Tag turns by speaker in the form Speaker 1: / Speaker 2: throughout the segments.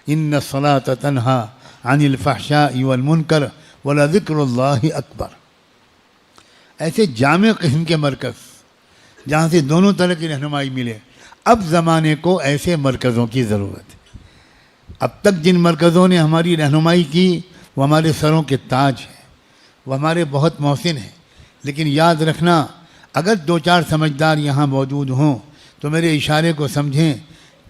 Speaker 1: ان الصلاۃ تنہا عن الفحشاء والمنکر ولذکر اللہ اکبر. ایسے جامع قسم کے مرکز جہاں سے دونوں طرح کی رہنمائی ملے. اب زمانے کو ایسے مرکزوں کی ضرورت ہے. اب تک جن مرکزوں نے ہماری رہنمائی کی وہ ہمارے سروں کے تاج ہیں, وہ ہمارے بہت محسن ہیں, لیکن یاد رکھنا اگر 2-4 سمجھدار یہاں موجود ہوں تو میرے اشارے کو سمجھیں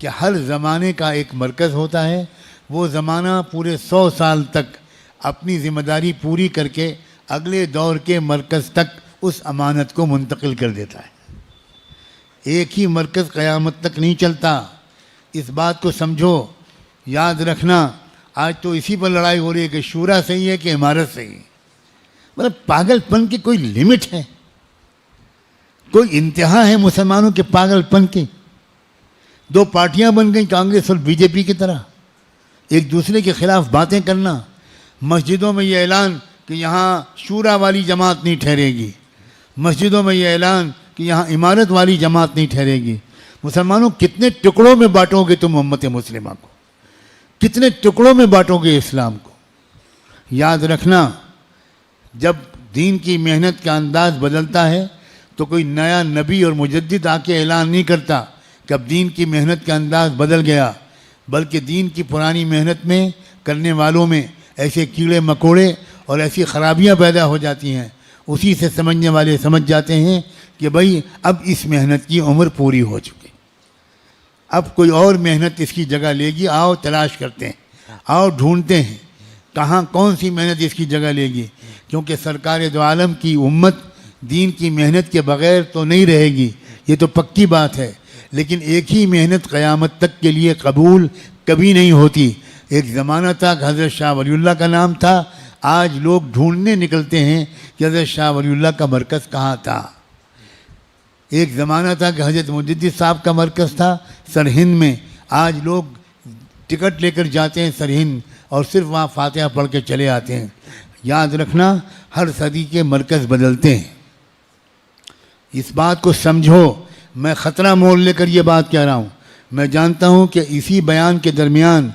Speaker 1: کہ ہر زمانے کا ایک مرکز ہوتا ہے. وہ زمانہ پورے 100 سال تک اپنی ذمہ داری پوری کر کے اگلے دور کے مرکز تک اس امانت کو منتقل کر دیتا ہے. ایک ہی مرکز قیامت تک نہیں چلتا, اس بات کو سمجھو. یاد رکھنا آج تو اسی پر لڑائی ہو رہی ہے کہ شورا صحیح ہے کہ عمارت صحیح ہے. مطلب پاگل پن کی کوئی لمٹ ہے, کوئی انتہا ہے مسلمانوں کے پاگل پن کی. 2 پارٹیاں بن گئیں, کانگریس اور بی جے پی کی طرح, ایک دوسرے کے خلاف باتیں کرنا. مسجدوں میں یہ اعلان کہ یہاں شورا والی جماعت نہیں ٹھہرے گی, مسجدوں میں یہ اعلان کہ یہاں عمارت والی جماعت نہیں ٹھہرے گی. مسلمانوں کتنے ٹکڑوں میں بانٹو گے تم امت مسلمہ کو, کتنے ٹکڑوں میں بانٹو گے اسلام کو. یاد رکھنا جب دین کی محنت کا انداز بدلتا ہے تو کوئی نیا نبی اور مجدد آ کے اعلان نہیں کرتا کہ اب دین کی محنت کا انداز بدل گیا, بلکہ دین کی پرانی محنت میں کرنے والوں میں ایسے کیڑے مکوڑے اور ایسی خرابیاں پیدا ہو جاتی ہیں. اسی سے سمجھنے والے سمجھ جاتے ہیں کہ بھائی اب اس محنت کی عمر پوری ہو چکی, اب کوئی اور محنت اس کی جگہ لے گی. آؤ تلاش کرتے ہیں, آؤ ڈھونڈتے ہیں کہاں کون سی محنت اس کی جگہ لے گی. کیونکہ سرکار دو عالم کی امت دین کی محنت کے بغیر تو نہیں رہے گی, یہ تو پکی بات ہے. لیکن ایک ہی محنت قیامت تک کے لیے قبول کبھی نہیں ہوتی. ایک زمانہ تھا کہ حضرت شاہ ولی اللہ کا نام تھا, آج لوگ ڈھونڈنے نکلتے ہیں کہ حضرت شاہ ولی اللہ کا مرکز کہاں تھا. ایک زمانہ تھا کہ حضرت مجدد صاحب کا مرکز تھا سرہند میں, آج لوگ ٹکٹ لے کر جاتے ہیں سرہند اور صرف وہاں فاتحہ پڑھ کے چلے آتے ہیں. یاد رکھنا ہر صدی کے مرکز بدلتے ہیں, اس بات کو سمجھو. میں خطرہ مول لے کر یہ بات کہہ رہا ہوں. میں جانتا ہوں کہ اسی بیان کے درمیان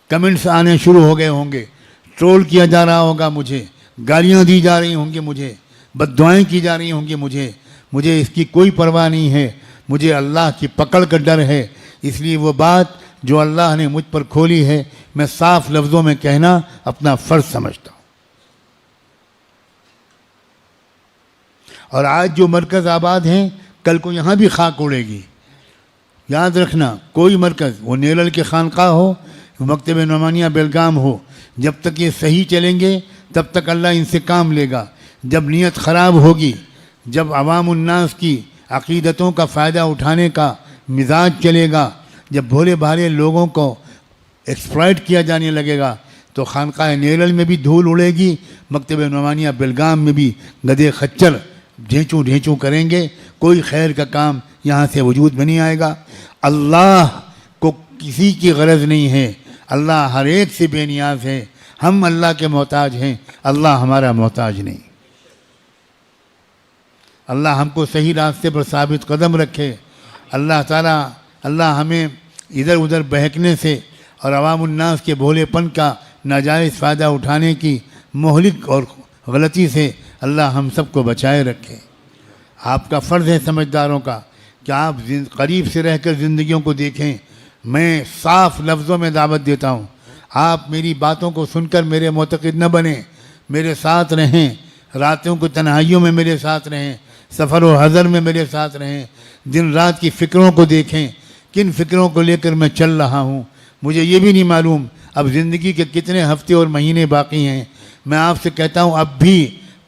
Speaker 1: کمنٹس آنے شروع ہو گئے ہوں گے, ٹرول کیا جا رہا ہوگا مجھے, گالیاں دی جا رہی ہوں گی مجھے, بد دعائیں کی جا رہی ہوں گی مجھے اس کی کوئی پرواہ نہیں ہے. مجھے اللہ کی پکڑ کا ڈر ہے, اس لیے وہ بات جو اللہ نے مجھ پر کھولی ہے میں صاف لفظوں میں کہنا اپنا فرض سمجھتا ہوں. اور آج جو مرکز آباد ہیں کل کو یہاں بھی خاک اڑے گی. یاد رکھنا کوئی مرکز, وہ نیلل کے خانقاہ ہو, مکتب نعمانیہ بیلگام ہو, جب تک یہ صحیح چلیں گے تب تک اللہ ان سے کام لے گا. جب نیت خراب ہوگی, جب عوام الناس کی عقیدتوں کا فائدہ اٹھانے کا مزاج چلے گا, جب بھولے بھالے لوگوں کو ایکسپلائٹ کیا جانے لگے گا تو خانقاہ نیلل میں بھی دھول اڑے گی, مکتب نعمانیہ بیلگام میں بھی گدے خچر ڈھینچوں ڈھینچوں کریں گے. کوئی خیر کا کام یہاں سے وجود میں نہیں آئے گا. اللہ کو کسی کی غرض نہیں ہے, اللہ ہر ایک سے بے نیاز ہے. ہم اللہ کے محتاج ہیں, اللہ ہمارا محتاج نہیں. اللہ ہم کو صحیح راستے پر ثابت قدم رکھے. اللہ ہمیں ادھر ادھر بہکنے سے اور عوام الناس کے بھولے پن کا ناجائز فائدہ اٹھانے کی مہلک اور غلطی سے اللہ ہم سب کو بچائے رکھے. آپ کا فرض ہے سمجھداروں کا کہ آپ قریب سے رہ کر زندگیوں کو دیکھیں. میں صاف لفظوں میں دعوت دیتا ہوں, آپ میری باتوں کو سن کر میرے معتقد نہ بنیں, میرے ساتھ رہیں, راتوں کو تنہائیوں میں میرے ساتھ رہیں, سفر و حضر میں میرے ساتھ رہیں, دن رات کی فکروں کو دیکھیں. کن فکروں کو لے کر میں چل رہا ہوں مجھے یہ بھی نہیں معلوم. اب زندگی کے کتنے ہفتے اور مہینے باقی ہیں. میں آپ سے کہتا ہوں اب بھی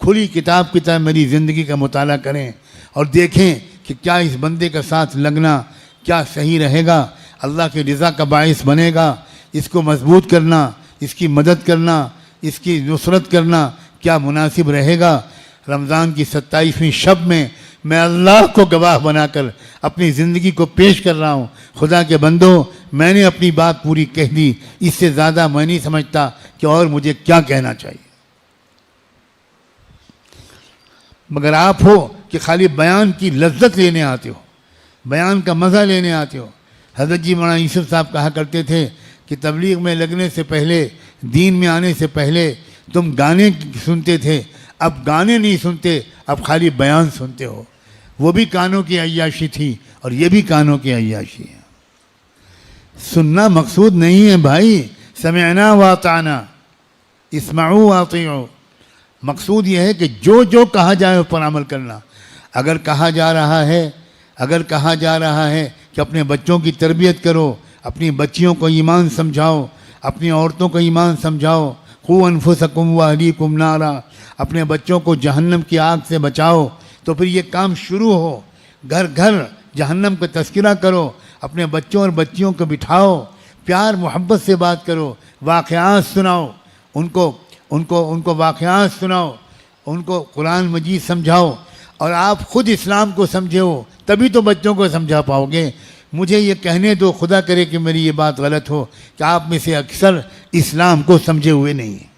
Speaker 1: کھلی کتاب کی طرح میری زندگی کا مطالعہ کریں اور دیکھیں کہ کیا اس بندے کا ساتھ لگنا کیا صحیح رہے گا, اللہ کی رضا کا باعث بنے گا. اس کو مضبوط کرنا, اس کی مدد کرنا, اس کی نصرت کرنا کیا مناسب رہے گا. رمضان کی 27ویں شب میں اللہ کو گواہ بنا کر اپنی زندگی کو پیش کر رہا ہوں. خدا کے بندوں, میں نے اپنی بات پوری کہہ دی, اس سے زیادہ میں نہیں سمجھتا کہ اور مجھے کیا کہنا چاہیے. مگر آپ ہو کہ خالی بیان کی لذت لینے آتے ہو, بیان کا مزہ لینے آتے ہو. حضرت جی مولانا یوسف صاحب کہا کرتے تھے کہ تبلیغ میں لگنے سے پہلے، دین میں آنے سے پہلے تم گانے سنتے تھے، اب گانے نہیں سنتے، اب خالی بیان سنتے ہو۔ وہ بھی کانوں کی عیاشی تھی اور یہ بھی کانوں کی عیاشی ہے۔ سننا مقصود نہیں ہے بھائی، سمعنا واطعنا، اسمعوا واطیعوا، مقصود یہ ہے کہ جو کہا جائے اس پر عمل کرنا۔ اگر کہا جا رہا ہے کہ اپنے بچوں کی تربیت کرو، اپنی بچیوں کو ایمان سمجھاؤ، اپنی عورتوں کو ایمان سمجھاؤ، قوا انفسکم واہلیکم نارا، اپنے بچوں کو جہنم کی آگ سے بچاؤ، تو پھر یہ کام شروع ہو۔ گھر گھر جہنم کا تذکرہ کرو، اپنے بچوں اور بچیوں کو بٹھاؤ، پیار محبت سے بات کرو، واقعات سناؤ، ان کو واقعات سناؤ، ان کو قرآن مجید سمجھاؤ، اور آپ خود اسلام کو سمجھے ہو تبھی تو بچوں کو سمجھا پاؤ گے۔ مجھے یہ کہنے دو، خدا کرے کہ میری یہ بات غلط ہو، کہ آپ میں سے اکثر اسلام کو سمجھے ہوئے نہیں ہیں۔